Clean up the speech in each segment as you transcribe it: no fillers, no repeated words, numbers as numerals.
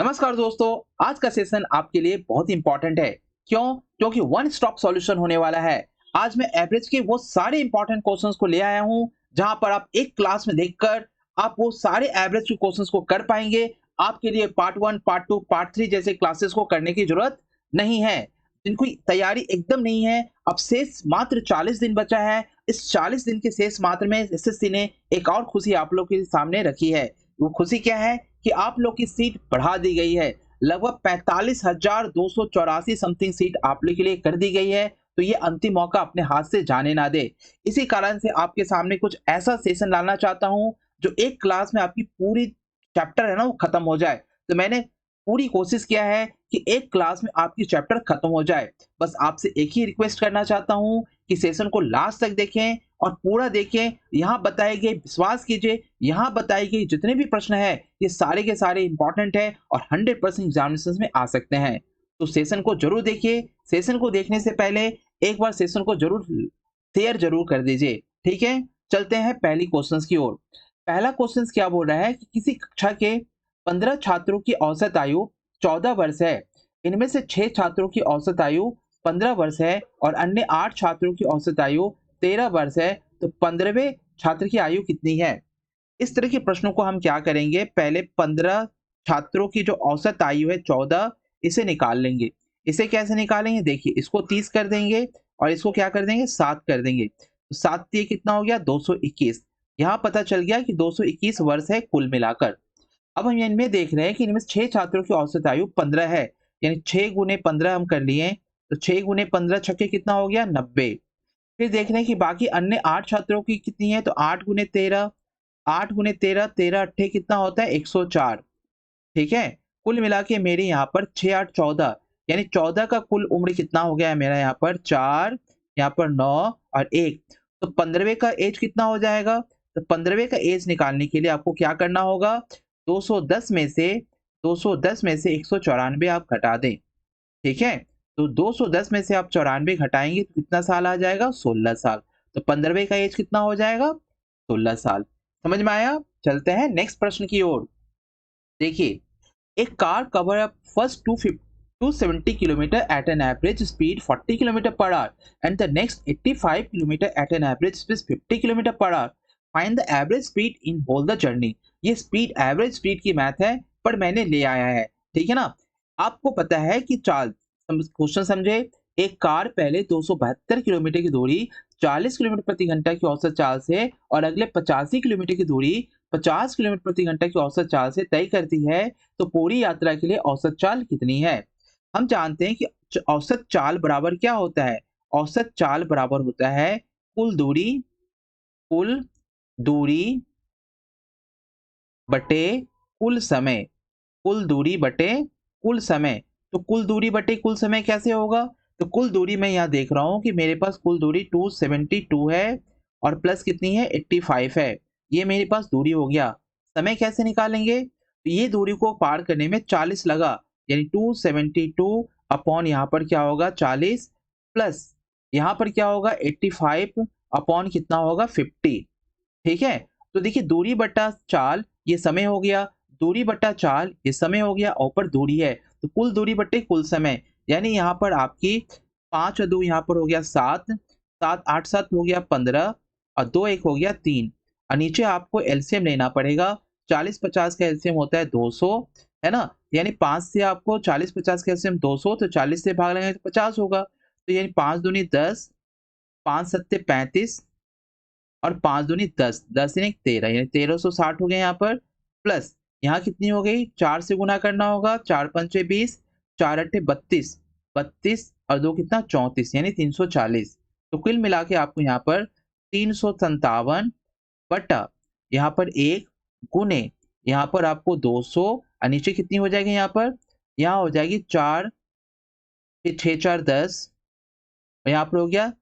नमस्कार दोस्तों, आज का सेशन आपके लिए बहुत इंपॉर्टेंट है। क्यों? क्योंकि वन स्टॉप सॉल्यूशन होने वाला है। आज मैं एवरेज के वो सारे इंपॉर्टेंट क्वेश्चंस को ले आया हूं, जहां पर आप एक क्लास में देखकर आप वो सारे एवरेज के क्वेश्चंस को कर पाएंगे। आपके लिए पार्ट 1, पार्ट 2, पार्ट 3 जैसे क्लासेस को करने की जरूरत नहीं है। जिनको तैयारी एकदम नहीं है, अब शेष मात्र 40 दिन बचा है। इस 40 दिन के शेष मात्र में एसएससी ने एक और खुशी आप लोग के सामने रखी है। वो खुशी क्या है कि आप लोग की सीट बढ़ा दी गई है। लगभग 45,284 समथिंग सीट आप लोग के लिए कर दी गई है। तो ये अंतिम मौका अपने हाथ से जाने ना दे। इसी कारण से आपके सामने कुछ ऐसा सेशन लाना चाहता हूं जो एक क्लास में आपकी पूरी चैप्टर है ना वो खत्म हो जाए। तो मैंने पूरी कोशिश किया है कि एक क्लास में आपकी चैप्टर खत्म हो जाए। बस आपसे एक ही रिक्वेस्ट करना चाहता हूं कि सेशन को लास्ट तक देखें और पूरा देखें। यहाँ बताए गए, विश्वास कीजिए, यहाँ बताई गई जितने भी प्रश्न है ये सारे के सारे इंपॉर्टेंट है और 100% एग्जामिनेशन में आ सकते हैं। तो सेशन को जरूर देखिए। सेशन को देखने से पहले एक बार सेशन को जरूर शेयर जरूर कर दीजिए। ठीक है, चलते हैं पहली क्वेश्चंस की ओर। पहला क्वेश्चन क्या बोल रहा है कि किसी कक्षा के 15 छात्रों की औसत आयु 14 वर्ष है। इनमें से 6 छात्रों की औसत आयु 15 वर्ष है और अन्य 8 छात्रों की औसत आयु 13 वर्ष है। तो 15वें छात्र की आयु कितनी है? इस तरह के प्रश्नों को हम क्या करेंगे, पहले 15 छात्रों की जो औसत आयु है 14, इसे निकाल लेंगे। इसे कैसे निकालेंगे? देखिए, इसको 30 कर देंगे और इसको क्या कर देंगे, 7 कर देंगे। तो 7 ये कितना हो गया, 221। यहाँ पता चल गया कि 221 वर्ष है कुल मिलाकर। अब हम इनमें देख रहे हैं कि इनमें 6 छात्रों की औसत आयु 15 है, यानी 6 गुने 15 हम कर लिए। तो 6 गुने 15 छक्के कितना हो गया, 90। फिर देख रहे हैं कि बाकी अन्य 8 छात्रों की कितनी है, तो 8 गुने 13, 8 गुने 13, 13 अट्ठे कितना होता है, 104। ठीक है, कुल मिला के मेरे यहाँ पर 6 8 14, यानी 14 का कुल उम्र कितना हो गया है मेरा, यहाँ पर 4, यहाँ पर 9 और 1। तो 15वें का एज कितना हो जाएगा? तो 15वें का एज निकालने के लिए आपको क्या करना होगा, 210 में से 194 आप घटा दें। ठीक है, तो 210 में से आप 94 घटाएंगे तो कितना साल आ जाएगा, 16 साल। तो 15वें का एज कितना हो जाएगा, 16 साल। समझ में आया? चलते हैं नेक्स्ट प्रश्न की ओर। देखिए, a car cover up first 270 kilometer at an average speed 40 kilometer per hour and the next 85 kilometer at an average speed 50 kilometer per hour. Find the average speed in whole the journey. ये speed, average speed की math है, पर मैंने ले आया है। ठीक है ना? आपको पता है कि चाल क्वेश्चन समझे। एक कार पहले 272 किलोमीटर की दूरी 40 किलोमीटर प्रति घंटा की औसत चाल से और अगले 85 किलोमीटर की दूरी 50 किलोमीटर प्रति घंटा की औसत चाल से तय करती है। तो पूरी यात्रा के लिए औसत चाल कितनी है? हम जानते हैं कि औसत चाल बराबर क्या होता है? औसत चाल बराबर होता है कुल दूरी बटे कुल समय। कुल दूरी बटे कुल समय। तो कुल दूरी बटे कुल समय कैसे होगा? तो कुल दूरी मैं यहाँ देख रहा हूँ कि मेरे पास कुल दूरी 272 है और प्लस कितनी है, 85 है। ये मेरे पास दूरी हो गया। समय कैसे निकालेंगे? तो ये दूरी को पार करने में 40 लगा, यानी 272 अपॉन यहाँ पर क्या होगा, 40 प्लस यहाँ पर क्या होगा, 85 अपॉन कितना होगा, 50। ठीक है, तो देखिए दूरी बट्टा चाल ये समय हो गया, दूरी बट्टा चाल ये समय हो गया, ऊपर दूरी है तो कुल दूरी बट्टे कुल समय। यानी यहाँ पर आपकी 5 और 2 यहाँ पर हो गया 7, 7 8 7 हो गया 15 और 2 1 हो गया 3। और नीचे आपको एलसीएम लेना पड़ेगा। 40 50 का एलसीएम होता है 200, है ना? यानी 5 से आपको 40 50 का एलसीएम 200, तो 40 से भाग लेंगे तो 50 होगा। तो यानी 5 दूनी 10, 5 सत्ते 35 और 5 दूनी 10, 10 यानी 13, यानी 1360 हो गए यहाँ पर। प्लस यहाँ कितनी हो गई, 4 से गुना करना होगा, 4 पंचे 20, 4 अट्ठे 32, 32 और 2 कितना 34, यानी 340। तो कुल मिला के आपको यहाँ पर 357 बटा यहाँ पर 1 गुने यहाँ पर आपको 200 और नीचे कितनी हो जाएगी यहाँ पर, यहाँ हो जाएगी 4 6 4 10 और यहाँ पर हो गया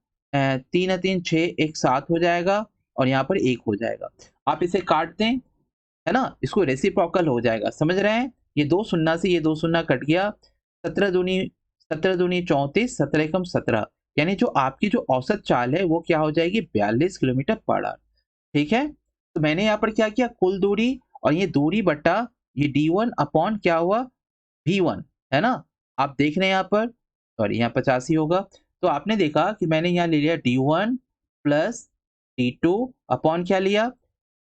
3 3 6 1 7 हो जाएगा और यहाँ पर 1 हो जाएगा। आप इसे काट दें, है ना? इसको रेसिप्रोकल हो जाएगा, समझ रहे हैं? ये 2 शून्य से ये 2 शून्य कट गया। 17 दूनी 34, 17 एकम 17, यानी जो आपकी जो औसत चाल है वो क्या हो जाएगी, 42 किलोमीटर पर आवर। ठीक है, तो मैंने यहाँ पर क्या किया, कुल दूरी और ये दूरी बट्टा ये d1 अपॉन क्या हुआ, V1, है ना? आप देख रहे हैं यहाँ पर, सॉरी यहाँ 85 होगा। तो आपने देखा कि मैंने यहाँ ले लिया D1 प्लस D2 अपॉन क्या लिया?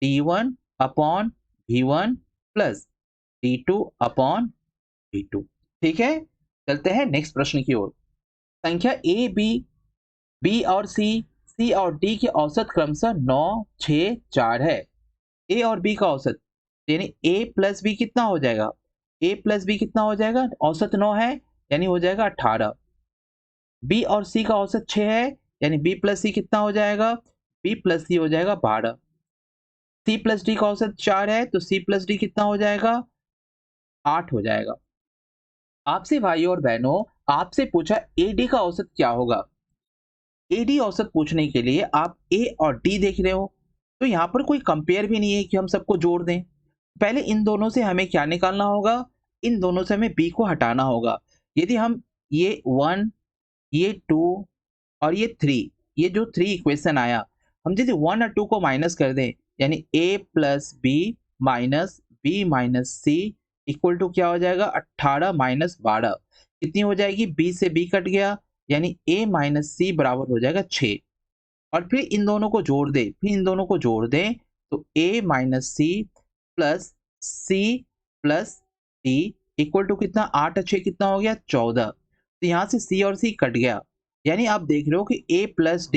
D1 upon V1 plus D2 upon V2। ठीक है? चलते हैं नेक्स्ट प्रश्न की ओर। संख्या A, B और C और D के औसत क्रमशः 9, 6, 4 है। A और B का औसत यानी A प्लस बी कितना हो जाएगा? A प्लस बी कितना हो जाएगा? औसत 9 है यानी हो जाएगा 18। B और C का औसत 6 है यानी B प्लस C कितना हो जाएगा? B प्लस C हो जाएगा 12। C प्लस D का औसत 4 है तो C प्लस D कितना हो जाएगा? 8 हो जाएगा। आपसे भाइयों और बहनों, आपसे पूछा AD का औसत क्या होगा? AD औसत पूछने के लिए आप A और D देख रहे हो, तो यहाँ पर कोई कंपेयर भी नहीं है कि हम सबको जोड़ दें। पहले इन दोनों से हमें क्या निकालना होगा? इन दोनों से हमें B को हटाना होगा। यदि हम ये 1, ये 2 और ये 3, ये जो 3 इक्वेशन आया, हम यदि 1 और 2 को माइनस कर दें, यानी A plus B minus B minus C equal to क्या हो जाएगा? 18 माइनस 12। कितनी हो जाएगी? B से B कट गया, यानी A माइनस सी बराबर हो जाएगा 6। और फिर इन दोनों को जोड़ दें, तो A minus C plus C plus D equal to कितना? 8 और 6 कितना हो गया? 14। तो यहाँ से C और C कट गया, यानी आप देख रहे हो कि A प्लस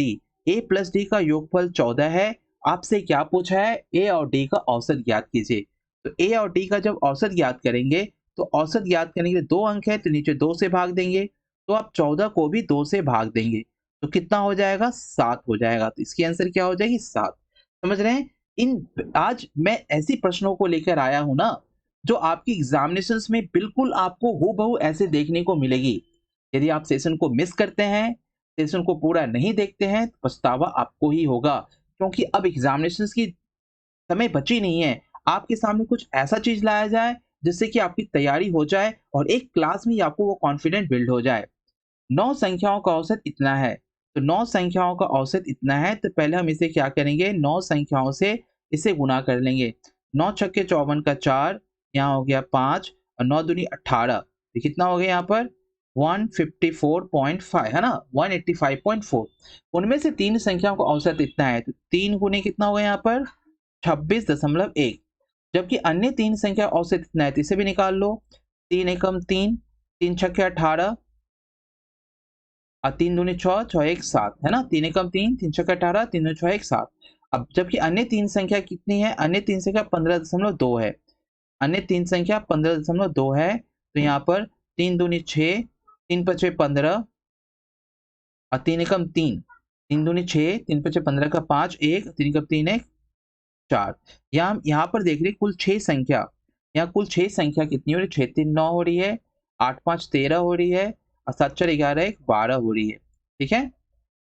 डी का योगफल 14 है। आपसे क्या पूछा है? A और D का औसत ज्ञात कीजिए। तो A और D का जब औसत ज्ञात करेंगे, तो औसत ज्ञात करने के लिए 2 अंक है तो नीचे 2 से भाग देंगे, तो आप 14 को भी 2 से भाग देंगे, तो कितना हो जाएगा? 7 हो जाएगा। तो इसकी आंसर क्या हो जाएगी? 7। समझ रहे हैं? आज मैं ऐसी प्रश्नों को लेकर आया हूं ना, जो आपकी एग्जामिनेशंस में बिल्कुल आपको हूबहू ऐसे देखने को मिलेगी। यदि आप सेशन को मिस करते हैं, सेशन को पूरा नहीं देखते हैं, तो पछतावा आपको ही होगा, क्योंकि अब एग्जामिनेशंस की समय बची नहीं है। आपके सामने कुछ ऐसा चीज लाया जाए जिससे कि आपकी तैयारी हो जाए और एक क्लास में ही आपको वो कॉन्फिडेंट बिल्ड हो जाए। 9 संख्याओं का औसत इतना है, तो 9 संख्याओं का औसत इतना है, तो पहले हम इसे क्या करेंगे? 9 संख्याओं से इसे गुणा कर लेंगे। 9 छक्के 54 का 4, यहाँ हो गया 5 और 9 दूनी 18। तो कितना हो गया यहाँ पर? 154.5, है ना? 185.4। उनमें से 3 संख्याओं का औसत इतना है, तो 3 गुने कितना होगा यहाँ पर? 26.1। जबकि अन्य 3 संख्या औसत इतना है, तो इसे भी निकाल लो। 3 एकम 3, 3 छक्के 18 और 3 दूनी 6, 6 एक 7, है ना? 3 एकम 3, 3 छक्के 18, 3 दूनी 6 एक 7। अब जबकि अन्य 3 संख्या कितनी है? अन्य 3 संख्या 15.2 है। अन्य 3 संख्या 15.2 है, तो यहाँ पर 3 दूनी 6, 3 पचे 15 और 3 एकम 3, 3 दूनी 6, 3 पचे 15 का 5, 1, 3 एकम 3 1 4। यहाँ पर देख रहे कुल 6 संख्या, यहाँ कुल 6 संख्या कितनी हो रही है? 6 3 9 हो रही है, 8 5 13 हो रही है और 7 4 11 1 12 हो रही है। ठीक है?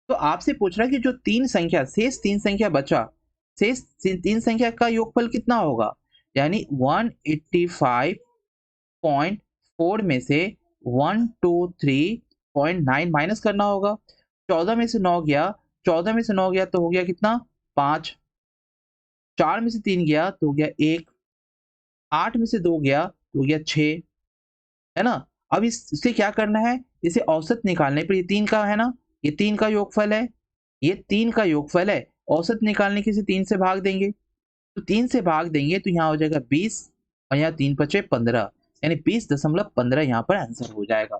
तो आपसे पूछ रहा है कि जो 3 संख्या शेष 3 संख्या बचा, शेष 3 संख्या का योगफल कितना होगा? यानी 185.4 में से 123.9 माइनस करना होगा। 14 में से 9 गया, 14 में से 9 गया तो हो गया कितना? 5। 4 में से 3 गया तो हो गया 1। 8 में से 2 गया तो हो गया 6, है ना? अब इससे क्या करना है? इसे औसत निकालने पर, ये 3 का है ना, ये 3 का योगफल है, ये 3 का योगफल है। औसत निकालने के लिए 3 से भाग देंगे, तो 3 से भाग देंगे तो यहाँ हो जाएगा 20 और यहाँ 3 पचे 15, यानी 20.15 यहाँ पर आंसर हो जाएगा।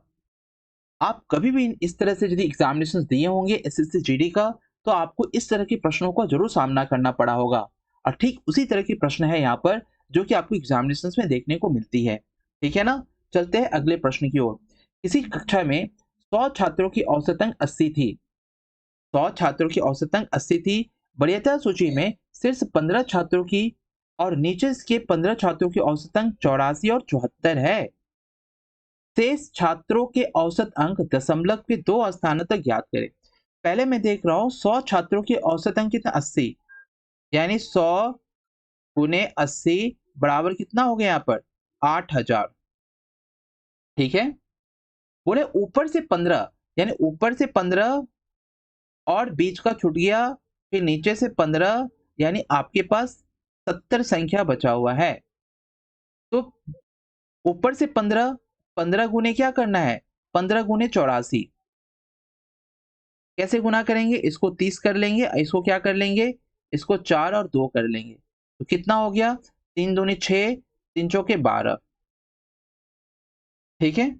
आप कभी भी इस तरह से यदि एग्जामिनेशन दिए होंगे एसएससी जीडी का, तो आपको इस तरह के प्रश्नों का जरूर सामना करना पड़ा होगा। और ठीक उसी तरह के प्रश्न है यहाँ पर जो कि आपको एग्जामिनेशन में देखने को मिलती है। ठीक है ना? चलते हैं अगले प्रश्न की ओर। किसी कक्षा में 100 छात्रों की औसत अंक 80 थी। 100 छात्रों की औसत अंक 80 थी। वरीयता सूची में सिर्फ 15 छात्रों की और नीचे के 15 छात्रों की औसत अंक 84 और 74 है। शेष छात्रों के औसत अंक दशमलव के 2 स्थानों तक ज्ञात करें। पहले मैं देख रहा हूं 100 छात्रों के औसत अंक कितना? 80, यानी 100 गुने 80 बराबर कितना हो गया यहाँ पर? 8000। ठीक है? बोले ऊपर से 15, यानी ऊपर से 15 और बीच का छूट गया, फिर नीचे से 15, यानी आपके पास 70 संख्या बचा हुआ है। तो ऊपर से 15 15 गुने क्या करना है, 15 गुने 84। कैसे गुना करेंगे, इसको 30 कर लेंगे, इसको क्या कर लेंगे, इसको 4 और 2 कर लेंगे, तो कितना हो गया, 3 दूनी 6, 3 चौके 12। ठीक है,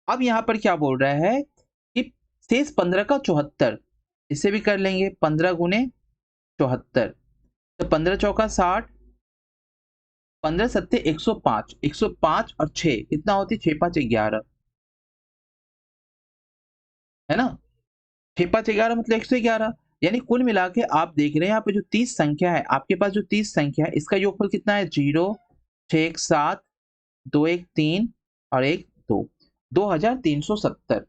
अब यहाँ पर क्या बोल रहा है कि शेष 15 का 74, इसे भी कर लेंगे, 15 गुने 74, तो 15 चौका 60, 15 सत्ते 105, 105 और 6 कितना होती, 6 5 11, है ना, 6 5 11 मतलब 111। यानी कुल मिला के आप देख रहे हैं यहाँ पे जो 30 संख्या है, आपके पास जो 30 संख्या है, इसका योगफल कितना है, 0 6 1 7 2 1 3 और 1 2, 2370।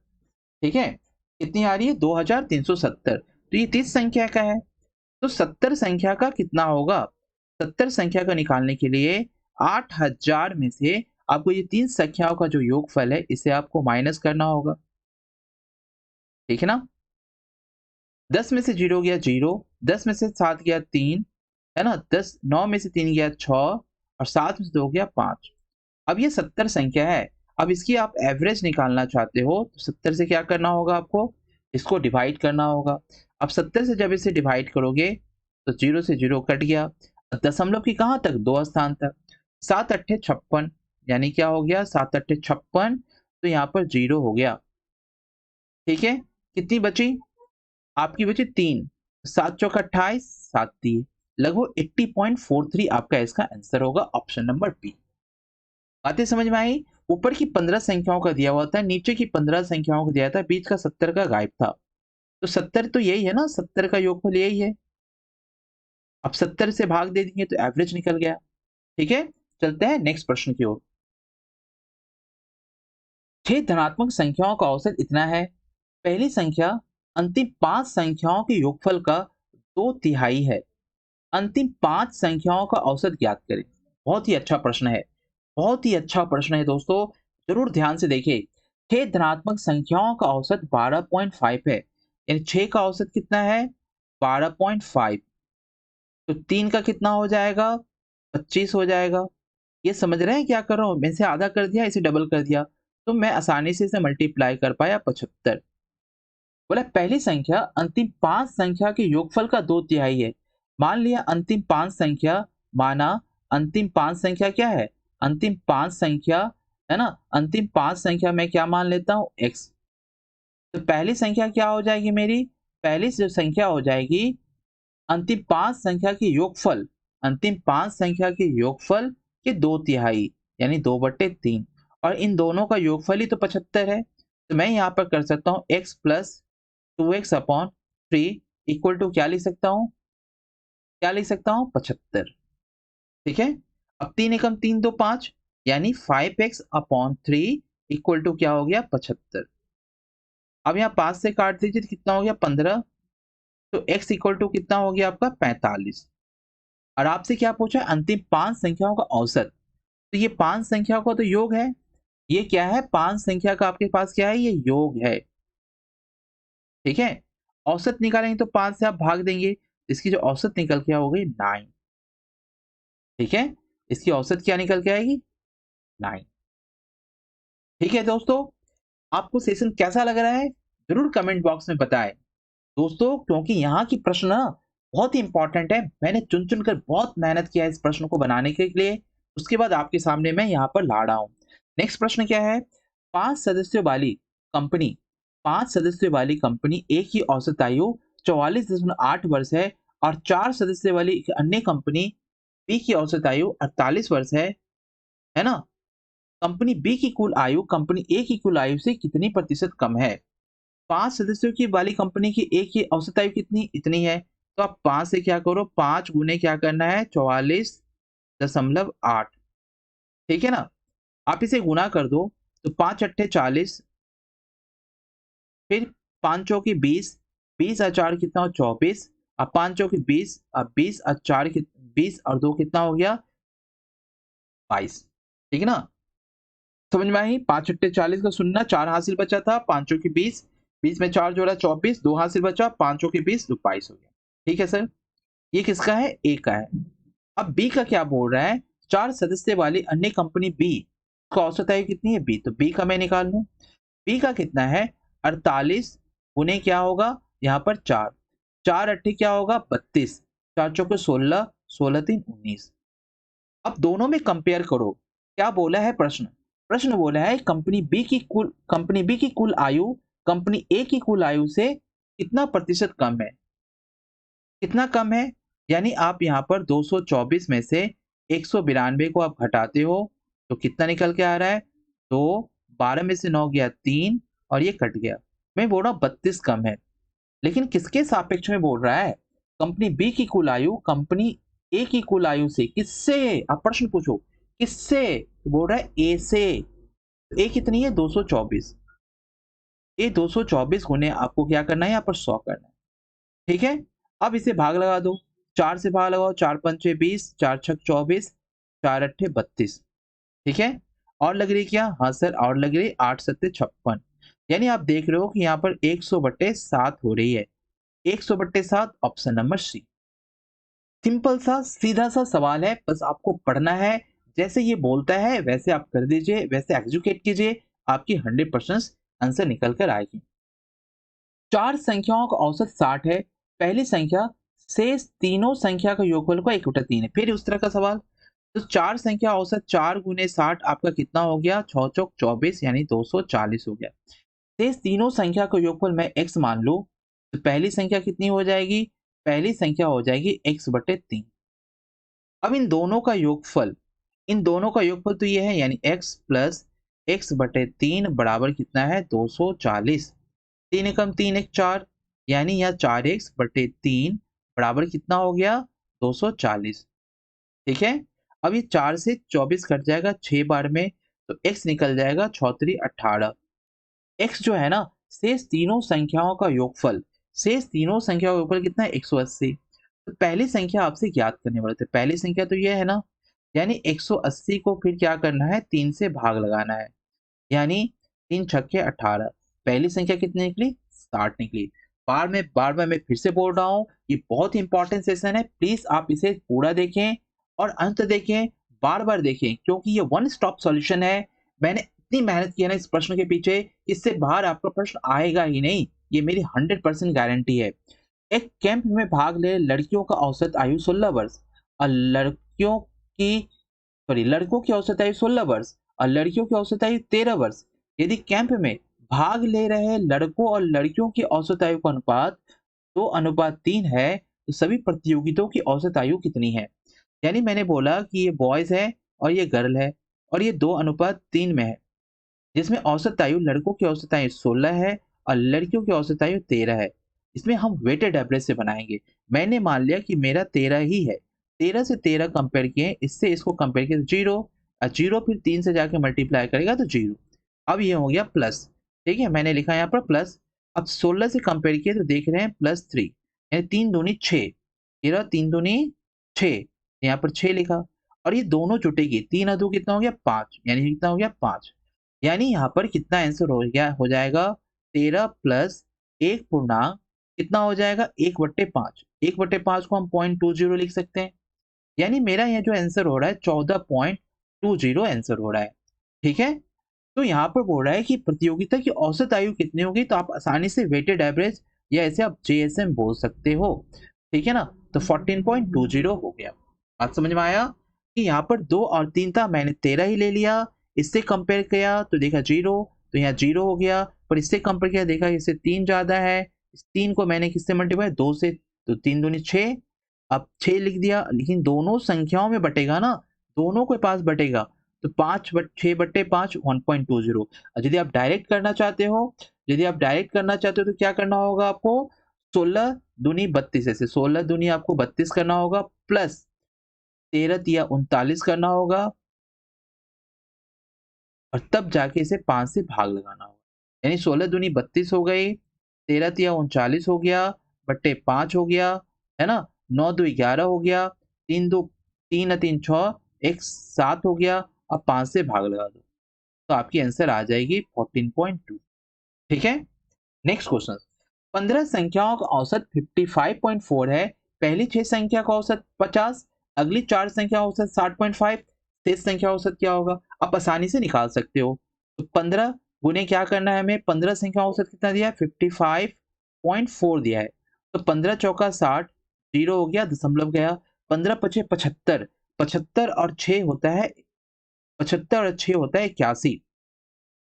ठीक है, कितनी आ रही है, 2370। तो ये 30 संख्या का है, तो 70 संख्या का कितना होगा, 70 संख्या का निकालने के लिए 8000 में से आपको ये 3 संख्याओं का जो योगफल है, इसे आपको माइनस करना होगा। ठीक है ना, 10 में से 0 गया 0, 10 में से 7 गया 3, है ना, 9 में से 3 गया 6 और 7 में से 2 गया 5। अब ये 70 संख्या है, अब इसकी आप एवरेज निकालना चाहते हो तो 70 से क्या करना होगा आपको, इसको डिवाइड करना होगा। अब 70 से जब इसे डिवाइड करोगे तो 0 से 0 कट गया, दशमलव की कहाँ तक, 2 स्थान तक, 7 अट्ठे 56, यानी क्या हो गया, 7 अट्ठे 56, तो यहाँ पर 0 हो गया। ठीक है, कितनी बची, आपकी बची 3, 7 चौका 28, 7 दिए, लगभग 80.43 आपका इसका आंसर होगा, ऑप्शन नंबर बी। बातें समझ में आई, ऊपर की 15 संख्याओं का दिया हुआ था, नीचे की 15 संख्याओं को दिया था, बीच का 70 का गायब था, तो 70 तो यही है ना, 70 का योगफल यही है। अब 70 से भाग दे देंगे तो एवरेज निकल गया। ठीक है, चलते हैं नेक्स्ट प्रश्न की ओर। 6 धनात्मक संख्याओं का औसत इतना है, पहली संख्या अंतिम 5 संख्याओं के योगफल का 2/3 है, अंतिम 5 संख्याओं का औसत ज्ञात करें। बहुत ही अच्छा प्रश्न है, बहुत ही अच्छा प्रश्न है दोस्तों, जरूर ध्यान से देखिए। 6 धनात्मक संख्याओं का औसत 12.5 है, यानी 6 का औसत कितना है, 12.5, तो 3 का कितना हो जाएगा, 25 हो जाएगा। ये समझ रहे हैं क्या कर रहा हूं, मैं इसे आधा कर दिया, इसे डबल कर दिया, तो मैं आसानी से इसे मल्टीप्लाई कर पाया, 75। बोला पहली संख्या अंतिम 5 संख्या के योगफल का 2/3 है। मान लिया अंतिम 5 संख्या, माना अंतिम 5 संख्या क्या है, अंतिम 5 संख्या, है ना, अंतिम 5 संख्या मैं क्या मान लेता हूं, x। तो पहली संख्या क्या हो जाएगी मेरी, पहली जो संख्या हो जाएगी अंतिम 5 संख्या की योगफल, अंतिम 5 संख्या के योगफल के 2/3, यानी 2/3, और इन दोनों का योगफल ही तो 75 है। तो मैं यहाँ पर कर सकता हूँ x plus 2x upon 3 equal to क्या लिख सकता हूँ, क्या लिख सकता हूँ, 75। ठीक है, अब 3 एकम 3 2 5, यानी 5x अपॉन 3 इक्वल टू क्या हो गया, 75। अब यहाँ 5 से काट दीजिए तो कितना हो गया, 15, तो x इक्वल टू कितना हो गया आपका, 45। और आपसे क्या पूछा, अंतिम 5 संख्याओं का औसत, तो ये 5 संख्याओं का तो योग है, ये क्या है, 5 संख्या का आपके पास क्या है, ये योग है। ठीक है, औसत निकालेंगे तो 5 से आप भाग देंगे, इसकी जो औसत निकल के हो गई 9। ठीक है, इसकी औसत क्या निकल के आएगी, 9। ठीक है दोस्तों, आपको सेशन कैसा लग रहा है, जरूर कमेंट बॉक्स में बताएं दोस्तों, क्योंकि यहाँ की प्रश्न ना बहुत ही इंपॉर्टेंट है, मैंने चुन चुन कर बहुत मेहनत किया है इस प्रश्न को बनाने के लिए, उसके बाद आपके सामने मैं यहाँ पर ला रहा हूँ। नेक्स्ट प्रश्न क्या है, 5 सदस्यों वाली कंपनी, 5 सदस्यों वाली कंपनी ए की औसत आयु 44.8 वर्ष है, और 4 सदस्य वाली एक अन्य कंपनी बी की औसत आयु 48 वर्ष है ना, कंपनी बी की कुल आयु कंपनी ए की कुल आयु से कितनी प्रतिशत कम है। 5 सदस्यों की वाली कंपनी की ए की औसत आयु कितनी, इतनी है, तो आप 5 से क्या करो, 5 गुने क्या करना है, 44.8। ठीक है ना, आप इसे गुना कर दो, तो 5 अट्ठे 40, फिर 5 चौकी 20, 20 और 4 कितना हो, 24, अब 5 चौकी 20, अब 20 और 4 20 और 2 कितना हो गया, 22। ठीक है ना, समझ में आई, 5 अट्ठे 40 का सुनना, 4 हासिल बचा था, 5 चौकी 20, 20 में 4 जोड़ा 24, 2 हासिल बचा, 5 चौकी 20, तो 22 हो गया। ठीक है सर, ये किसका है, ए का है। अब बी का क्या बोल रहा है, 4 सदस्य वाली अन्य कंपनी बी उसका औसत आयु कितनी है? बी। तो बी का मैं निकाल लूं। बी का कितना है? 48 गुने क्या होगा यहाँ पर 4, 4 अट्ठी क्या होगा 32, 4 चौके 16, 16 3 19। अब दोनों में कंपेयर करो। क्या बोला है प्रश्न? प्रश्न बोला है कंपनी बी की कुल आयु कंपनी ए की कुल आयु से कितना प्रतिशत कम है? कितना कम है? यानी आप यहाँ पर 224 में से 192 को आप घटाते हो तो कितना निकल के आ रहा है? 2, 12 में से 9 गया 3 और ये कट गया। मैं बोल रहा हूँ 32 कम है। लेकिन किसके सापेक्ष में बोल रहा है? कंपनी बी की कुल आयु कंपनी ए की कुल आयु से। किससे? आप प्रश्न पूछो किससे? तो बोल रहा है ए से। ए कितनी है? 224। ए 224 गुने आपको क्या करना है? यहाँ पर 100 करना है। ठीक है, अब इसे भाग लगा दो। 4 से भाग लगाओ, 4 पंचे 20, 4 छक 24, 4 अट्ठे 32। ठीक है, और लग रही क्या? हाँ सर, और लग रही 8 सत्ते 56। यानी आप देख रहे हो कि यहाँ पर 100/7 हो रही है। 100/7 ऑप्शन नंबर सी। सिंपल सा सीधा सा सवाल है, बस आपको पढ़ना है। जैसे ये बोलता है वैसे आप कर दीजिए, वैसे एग्जीक्यूट कीजिए, आपकी 100% आंसर निकल कर आएगी। 4 संख्याओं का औसत 60 है। पहली संख्या शेष तीनों संख्या का योगफल का 1/3 है। फिर उस तरह का सवाल। तो 4 संख्या औसत 4 गुने 60 आपका कितना हो गया? 6 चौक 24 यानी 240 हो गया। शेष तीनों संख्या का योगफल मैं x मान लूं तो पहली संख्या कितनी हो जाएगी? पहली संख्या हो जाएगी x/3। अब इन दोनों का योगफल तो ये है, यानी x प्लस x/3 बराबर कितना है? 240। 3 एकम 3 एक 4, यानी यहाँ 4x/3 बराबर कितना हो गया? 240। ठीक है, अब ये 4 से 24 कट जाएगा 6 बार में, तो x निकल जाएगा 6 18। x जो है ना, शेष तीनों संख्याओं का योगफल, शेष तीनों संख्याओं का योगफल कितना है? 180। तो पहली संख्या आपसे ज्ञात करने वाले थे। पहली संख्या तो ये है ना, यानी 180 को फिर क्या करना है? 3 से भाग लगाना है, यानी 3 छक्के 18। पहली संख्या कितनी निकली? 60 निकली। बार बार मैं फिर से बोल रहा हूँ, ये बहुत इंपॉर्टेंट सेशन है। प्लीज आप इसे पूरा देखें और अंत देखें, बार बार देखें, क्योंकि ये वन स्टॉप सॉल्यूशन है। मैंने इतनी मेहनत की है ना इस प्रश्न के पीछे, इससे बाहर आपका प्रश्न आएगा ही नहीं, ये मेरी 100% गारंटी है। एक कैंप में भाग ले लड़कियों का औसत आयु 16 वर्ष और लड़कों की औसत आयु 16 वर्ष और लड़कियों की औसत आयु 13 वर्ष। यदि कैंप में भाग ले रहे लड़कों और लड़कियों की औसत आयु का अनुपात 2:3 है, तो सभी प्रतियोगिताओं की औसत आयु कितनी है? यानी मैंने बोला कि ये बॉयज है और ये गर्ल है और ये 2:3 में है, जिसमें औसत आयु लड़कों की औसत आयु 16 है और लड़कियों की औसत आयु 13 है। इसमें हम वेटेड एवरेज से बनाएंगे। मैंने मान लिया कि मेरा 13 ही है, 13 से 13 कंपेयर किए, इससे इसको कंपेयर किया तो 0 और 0 फिर 3 से जाके मल्टीप्लाई करेगा तो 0। अब ये हो गया प्लस। ठीक है, मैंने लिखा यहाँ पर प्लस। अब 16 से कंपेयर किए तो देख रहे हैं +3, यानी 3 दूनी 6, 13 3 दूनी 6, यहाँ पर 6 लिखा। और ये दोनों जुटेगी, 3 अदू कितना हो गया? 5, यानी कितना हो गया? 5। यानी यहाँ पर कितना आंसर हो जाएगा? 13 प्लस 1 पूर्णांक कितना हो जाएगा? 1/5। 1/5 को हम 0.20 लिख सकते हैं, यानी मेरा यहाँ जो आंसर हो रहा है 14.20 आंसर हो रहा है। ठीक है, तो यहाँ पर बोल रहा है कि प्रतियोगिता की औसत आयु कितनी होगी, तो आप आसानी से वेटेड एवरेज या ऐसे आप JSM बोल सकते हो। ठीक है ना, तो 14.20 हो गया। बात समझ में आया कि यहाँ पर 2 और 3 था, मैंने 13 ही ले लिया, इससे कंपेयर किया तो देखा 0, तो यहाँ 0 हो गया, पर इससे कंपेयर किया देखा इससे 3 ज्यादा है, इस 3 को मैंने किससे मल्टीप्लाई? 2 से, तो 3 दूनी 6। अब 6 लिख दिया, लेकिन दोनों संख्याओं में बटेगा ना, दोनों के पास बटेगा, तो 6/5 1.20। यदि आप डायरेक्ट करना चाहते हो, तो क्या करना होगा आपको? 16 दूनी 32, ऐसे 16 दूनी आपको 32 करना होगा, प्लस 13 तिया 39 करना होगा, और तब जाके इसे 5 से भाग लगाना होगा। यानी 16 दूनी 32 हो गई, 13 तिया 39 हो गया, बट्टे 5 हो गया, है ना, 9 2 11 हो गया, 3 3 6, 1 7 हो गया। अब 5 से भाग लगा दो, तो आपकी आंसर आ जाएगी 14.2। ठीक है, नेक्स्ट क्वेश्चन। 15 संख्याओं का औसत 55.4 है। पहली 6 संख्या का औसत 50, अगली 4 संख्या औसत 60.5, शेष संख्या औसत क्या होगा, आप आसानी से निकाल सकते हो। तो 15 गुने क्या करना है हमें, 15 संख्या औसत कितना दिया है, 55.4 दिया है। तो 15 चौका 60, 0 हो गया, दशमलव गया, 15 पचे 75, 75 और 6 होता है 75 और 6 होता है 81।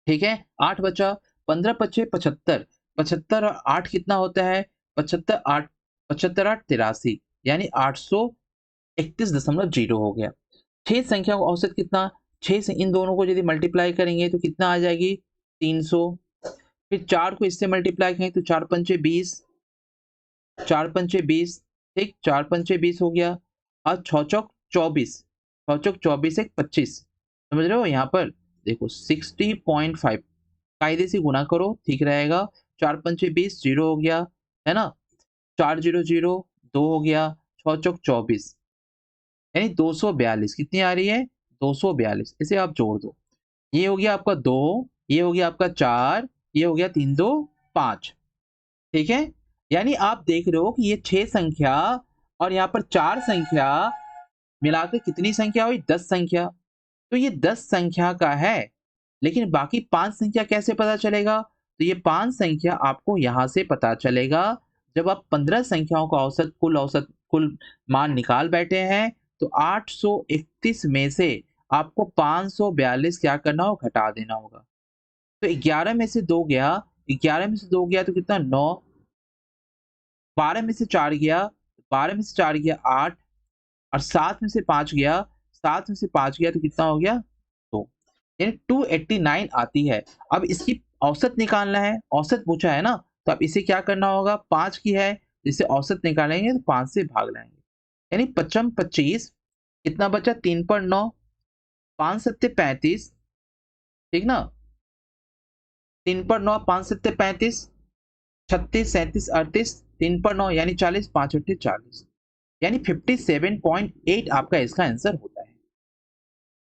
ठीक है, 8 बचा, 15 पचे 75, 75 और 8 कितना होता है, 75 8 75 8 83, यानी 831.0 हो गया। 6 संख्या का औसत कितना, 6 से इन दोनों को यदि मल्टीप्लाई करेंगे तो कितना आ जाएगी, 300। फिर 4 को इससे मल्टीप्लाई करेंगे तो 4 पंचे 20, 4 पंचे 20, ठीक, 4 पंचे 20 हो गया, और 6 चौक 24, 6 चौक 24 एक 25, समझ रहे हो, यहाँ पर देखो 60.5, कायदे से गुना करो ठीक रहेगा, 4 पंचे 20, 0 हो गया, है ना, 4 0 0 2 हो गया, 6 चौक 24, यानी 242 कितनी आ रही है, 242, इसे आप जोड़ दो, ये हो गया आपका 2, ये हो गया आपका 4, ये हो गया 3 2 5, ठीक है। यानी आप देख रहे हो कि ये 6 संख्या और यहाँ पर 4 संख्या मिलाकर कितनी संख्या हुई, 10 संख्या। तो ये 10 संख्या का है, लेकिन बाकी 5 संख्या कैसे पता चलेगा, तो ये 5 संख्या आपको यहाँ से पता चलेगा, जब आप 15 संख्याओं का औसत कुल मान निकाल बैठे हैं, तो 831 में से आपको 542 क्या करना होगा, घटा देना होगा। तो 11 में से 2 गया, 11 में से 2 गया तो कितना, 9, 12 में से 4 गया, 12 में से 4 गया 8, और 7 में से 5 गया, 7 में से 5 गया तो कितना हो गया, 2, यानी 289 आती है। अब इसकी औसत निकालना है, औसत पूछा है ना, तो अब इसे क्या करना होगा, 5 की है, जिसे औसत निकालेंगे तो 5 से भाग लाएंगे, यानी 55 25, कितना बचा, 3 पर 9, 5 सत्ते 35, ठीक ना, 3 पर 9, 5 सत्ते 35, 36 37 38, 3 पर 9 यानी 40, 5 अट्ठे 40, यानी 57.8 आपका इसका आंसर होता है।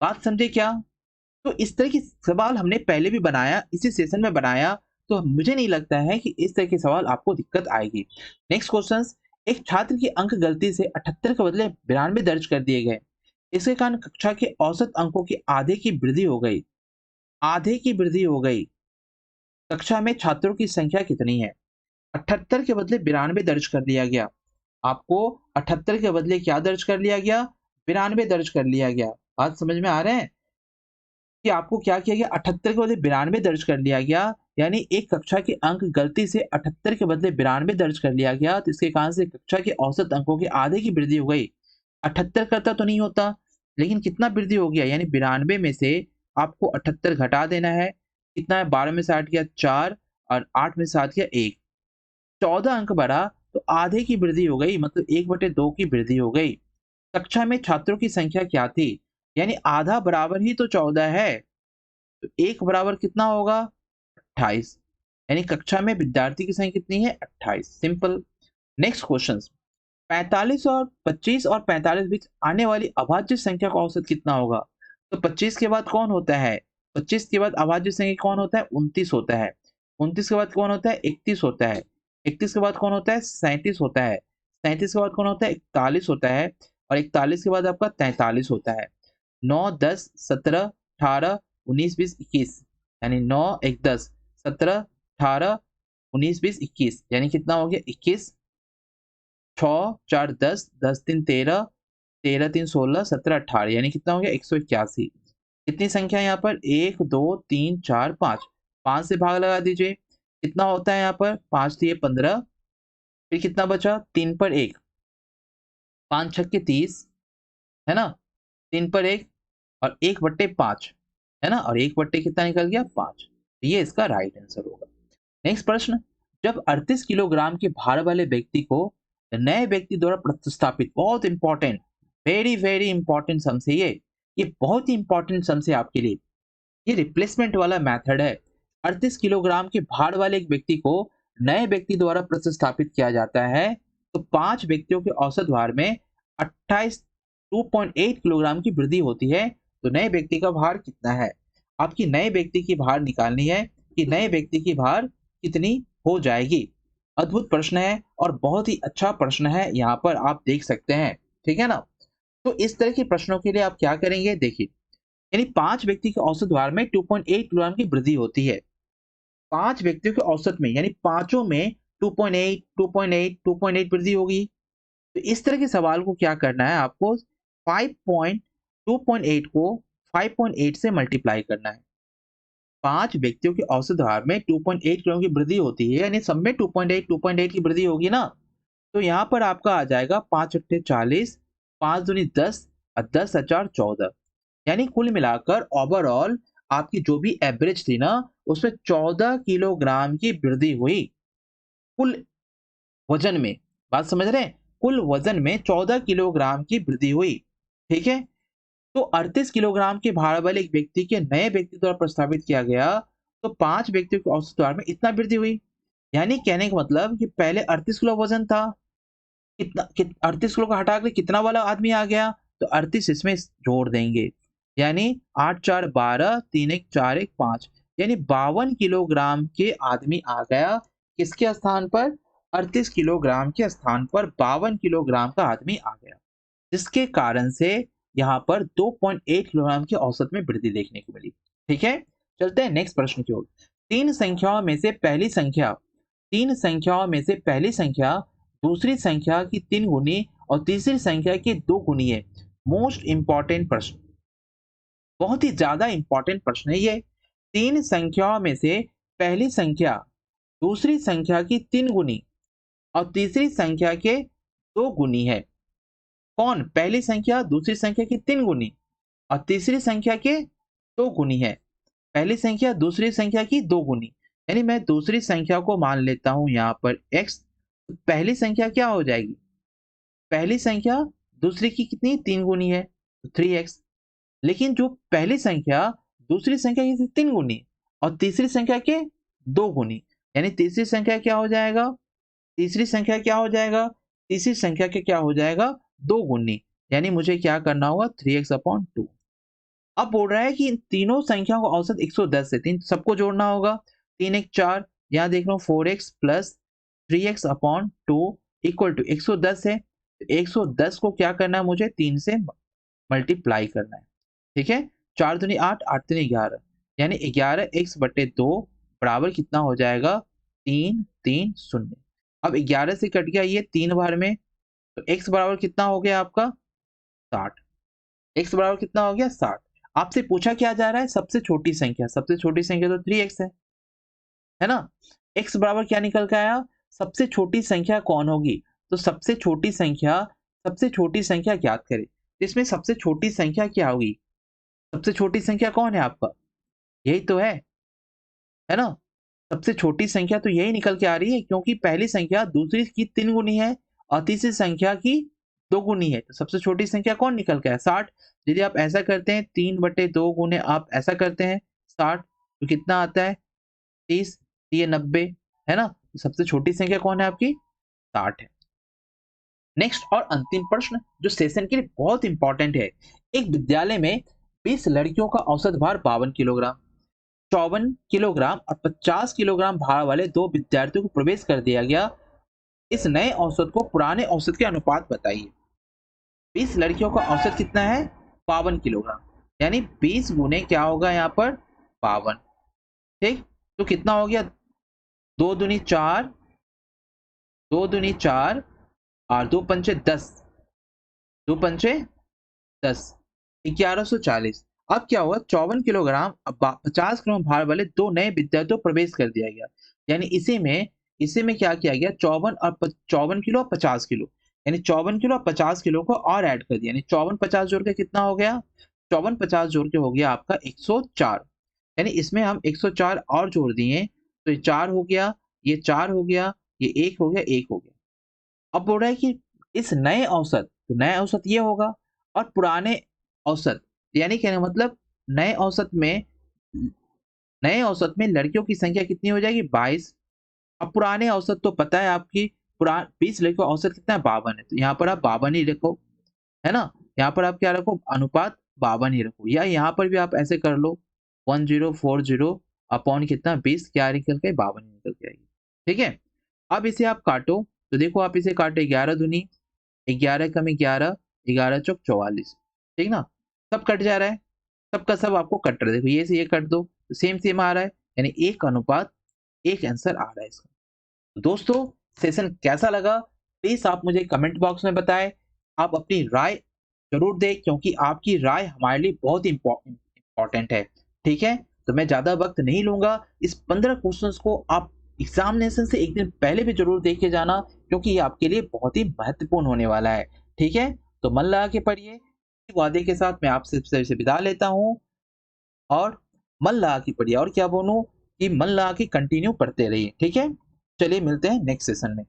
बात समझे क्या? तो इस तरह के सवाल हमने पहले भी बनाया, इसी सेशन में बनाया, तो मुझे नहीं लगता है कि इस तरह के सवाल आपको दिक्कत आएगी। नेक्स्ट क्वेश्चन, एक छात्र की अंक गलती से 78 के बदले 92 दर्ज कर दिए गए, इसके कारण कक्षा के औसत अंकों की आधे की वृद्धि हो गई, आधे की वृद्धि हो गई, कक्षा में छात्रों की संख्या कितनी है? 78 के बदले 92 दर्ज कर लिया गया, आपको 78 के बदले क्या दर्ज कर लिया गया, 92 दर्ज कर लिया गया। बात समझ में आ रहे हैं कि आपको क्या किया गया, 78 के बदले 92 दर्ज कर लिया गया, यानी एक कक्षा के अंक गलती से 78 के बदले 92 दर्ज कर लिया गया, तो इसके कारण से कक्षा के औसत अंकों के आधे की वृद्धि हो गई। 78 करता तो नहीं होता, लेकिन कितना वृद्धि हो गया, यानी 92 में से आपको 78 घटा देना है, कितना है, 12 में से 8 गया 4, और 8 में से 7 गया 1, 14 अंक बढ़ा, तो आधे की वृद्धि हो गई, मतलब 1/2 की वृद्धि हो गई। कक्षा में छात्रों की संख्या क्या थी, यानी आधा बराबर ही तो 14 है, तो 1 बराबर कितना होगा, 28, यानी कक्षा में विद्यार्थी की संख्या कितनी है, 28, सिंपल। नेक्स्ट क्वेश्चन, 45 और 25 और 45 बीच आने वाली अभाज्य संख्या का औसत कितना होगा? तो 25 के बाद कौन होता है, 25 के बाद अभाज्य संख्या कौन होता है, 29 होता है, 29 के बाद कौन होता है, 31 होता है, 31 के बाद कौन होता है, 37 होता है, 37 के बाद कौन होता है, 41 होता है, और 41 के बाद आपका 43 होता है। 9 10 17 18 19 20 21, यानी 9 1 10 17 18 19 20 21, यानी कितना हो गया, 21, 6 4 10 10 3 13 13 3 16 17 18, यानी कितना हो गया, 181। कितनी संख्या यहाँ पर, 1 2 3 4 5, 5 से भाग लगा दीजिए, कितना होता है यहाँ पर, 5 दिए 15, फिर कितना बचा, 3 पर 1, 5 छक्के 30, है ना, 3 पर 1 और 1/5, है ना, और 1/, कितना निकल गया, 5, तो ये इसका राइट आंसर होगा। नेक्स्ट प्रश्न, जब 38 किलोग्राम के भार वाले व्यक्ति को नए व्यक्ति द्वारा प्रतिस्थापित, बहुत इंपॉर्टेंट, वेरी वेरी इंपॉर्टेंट सम से ये बहुत ही इंपॉर्टेंट सम से आपके लिए, ये रिप्लेसमेंट वाला मेथड है। 38 किलोग्राम के भार वाले एक व्यक्ति को नए व्यक्ति द्वारा प्रतिस्थापित किया जाता है, तो 5 व्यक्तियों के औसत भार में 2.8 किलोग्राम की वृद्धि होती है, तो नए व्यक्ति का भार कितना है, आपकी नए व्यक्ति की भार निकालनी है कि नए व्यक्ति की भार कितनी हो जाएगी। अद्भुत प्रश्न है और बहुत ही अच्छा प्रश्न है, यहाँ पर आप देख सकते हैं, ठीक है ना। तो इस तरह के प्रश्नों के लिए आप क्या करेंगे, देखिए यानी 5 व्यक्ति के औसत भार में 2.8 किलोग्राम की वृद्धि होती है। 5 व्यक्तियों के औसत में, यानी पांचों में 2.8, 2.8, 2.8 वृद्धि होगी। तो इस तरह के सवाल को क्या करना है आपको, 2.8 को 5.8 से मल्टीप्लाई करना है। 5 व्यक्तियों के औसत भार में 2.8 किलो की वृद्धि होती है, यानी सब में 2.8 की वृद्धि होगी ना। तो यहाँ पर आपका आ जाएगा 5 अट्ठे 40, 5 दूनी 10 और 10 अचार 14, यानी कुल मिलाकर ओवरऑल आपकी जो भी एवरेज थी ना, उसमें 14 किलोग्राम की वृद्धि हुई कुल वजन में। बात समझ रहे हैं? कुल वजन में 14 किलोग्राम की वृद्धि हुई। ठीक है, तो 38 किलोग्राम के भार वाले एक व्यक्ति के नए व्यक्ति द्वारा प्रस्तावित किया गया, तो 5 व्यक्तियों के औसत भार में इतना वृद्धि हुई। यानी कहने का मतलब कि पहले 38 किलो वजन था, कितना 38 किलो का हटा के कितना वाला आदमी आ गया, तो 38 इसमें जोड़ देंगे, यानी 8 4 12, 3 1 4 1 5, यानी 52 किलोग्राम के आदमी आ गया। किसके स्थान पर? 38 किलोग्राम के स्थान पर 52 किलोग्राम का आदमी आ गया, जिसके कारण से यहाँ पर 2.8 किलोग्राम की औसत में वृद्धि देखने को मिली। ठीक है, चलते हैं नेक्स्ट प्रश्न की ओर। तीन संख्याओं में से पहली संख्या दूसरी संख्या की 3 गुनी और तीसरी संख्या की 2 गुनी है। मोस्ट इंपॉर्टेंट प्रश्न, बहुत ही ज्यादा इंपॉर्टेंट प्रश्न है ये। तीन संख्याओं में से पहली संख्या दूसरी संख्या की 3 गुनी और तीसरी संख्या के 2 गुनी है। कौन? पहली संख्या दूसरी संख्या की 3 गुनी और तीसरी संख्या के 2 गुनी है। पहली संख्या दूसरी संख्या की 2 गुनी, यानी मैं दूसरी संख्या को मान लेता हूं यहाँ पर x। पहली संख्या क्या हो जाएगी? पहली संख्या दूसरी की कितनी? 3 गुनी है, तो 3x। लेकिन जो पहली संख्या दूसरी संख्या की 3 गुनी और तीसरी संख्या के 2 गुनी, यानी तीसरी संख्या क्या हो जाएगा? तीसरी संख्या क्या हो जाएगा? तीसरी संख्या के क्या हो जाएगा? 2 गुनी, यानी मुझे क्या करना होगा? 3x/2। अब बोल रहा है कि इन तीनों संख्याओं का औसत 110 है, तीन सबको जोड़ना होगा। 3 1 4, यहाँ देख लो 4x plus 3x/2 equal to 110 है। तो 110 को क्या करना है मुझे? 3 से मल्टीप्लाई करना है। ठीक है, 4 दूनी 8, 8 दूनी 11, यानी 11x/2 बराबर कितना हो जाएगा? 3 3 0। अब 11 से कट गया ये 3 बार में, तो x बराबर कितना हो गया आपका? 60। x बराबर कितना हो गया? 60। आपसे पूछा क्या जा रहा है? सबसे छोटी संख्या, सबसे छोटी संख्या तो 3x है ना। x बराबर क्या निकल के आया? सबसे छोटी संख्या कौन होगी? तो सबसे छोटी संख्या ज्ञात करें। इसमें सबसे छोटी संख्या क्या होगी? सबसे छोटी संख्या कौन है आपका? यही तो है ना। सबसे छोटी संख्या तो यही निकल के आ रही है, क्योंकि पहली संख्या दूसरी की 3 गुनी है और तीसरी संख्या की 2 गुनी है। तो सबसे छोटी संख्या कौन निकल के आया? 60। यदि आप ऐसा करते हैं 3/2 गुने आप ऐसा करते हैं 60, तो कितना आता है? 30, ये 90 है ना। तो सबसे छोटी संख्या कौन है आपकी? 60 है। नेक्स्ट और अंतिम प्रश्न जो सेशन के लिए बहुत इंपॉर्टेंट है। एक विद्यालय में 20 लड़कियों का औसत भार 52 किलोग्राम, 54 किलोग्राम और 50 किलोग्राम भार वाले 2 विद्यार्थियों को प्रवेश कर दिया गया। इस नए औसत को पुराने औसत के अनुपात बताइए। 20 लड़कियों का औसत कितना है? 52 किलोग्राम, यानी 20 गुने क्या होगा यहाँ पर? 52। ठीक, तो कितना हो गया? 2 दूनी 4, 2 दूनी 4 और 2 पंचे 10, 2 पंचे 10, 1140। अब क्या हुआ? 54 किलोग्राम 50 किलोग्राम भार वाले 2 नए विद्यार्थियों प्रवेश कर दिया गया। यानी इसी में क्या किया गया? 54 किलो और 50 किलो, यानी 54 किलो और 50 किलो को और ऐड कर दिया, यानी 54 50 जोड़ के कितना हो गया? 54 50 जोड़ के हो गया आपका 104। यानी इसमें हम 104 और जोड़ दिए, तो ये 4 हो गया, ये 4 हो गया, ये 1 हो गया, 1 हो गया। अब बोल रहा है कि इस नए औसत, तो नया औसत ये होगा और पुराने औसत, यानी कहने का मतलब नए औसत में लड़कियों की संख्या कितनी हो जाएगी? 22। अब पुराने औसत तो पता है आपकी, 20 लड़कियों का औसत कितना है? 52 है, तो यहाँ पर आप 52 ही रखो, है ना। यहाँ पर आप क्या रखो? अनुपात 52 ही रखो, या यहाँ पर भी आप ऐसे कर लो 1040 अपॉन कितना? 20, क्या निकल के? 52 निकल के आएगी। ठीक है, अब इसे आप काटो, तो देखो आप इसे काटो, 11 दूनी 11 कम 11, 11 चौक 44, ठीक ना। सब कट जा रहा है, सब का सब आपको कट रहा है, देखो ये से ये कट दो तो सेम सेम आ रहा है, यानी 1:1 आंसर आ रहा है इसका। तो दोस्तों सेशन कैसा लगा प्लीज आप मुझे कमेंट बॉक्स में बताएं। आप अपनी राय जरूर दें क्योंकि आपकी राय हमारे लिए बहुत इंपॉर्टेंट है। ठीक है, तो मैं ज्यादा वक्त नहीं लूंगा। इस 15 क्वेश्चंस को आप एग्जामिनेशन से एक दिन पहले भी जरूर देख के जाना क्योंकि ये आपके लिए बहुत ही महत्वपूर्ण होने वाला है। ठीक है, तो मन लगा के पढ़िए। वादे के साथ मैं आपसे से विदा लेता हूँ और मन लगा के पढ़िए, और क्या बोलूं कि मन लगा के कंटिन्यू पढ़ते रहिए। ठीक है, चलिए मिलते हैं नेक्स्ट सेशन में।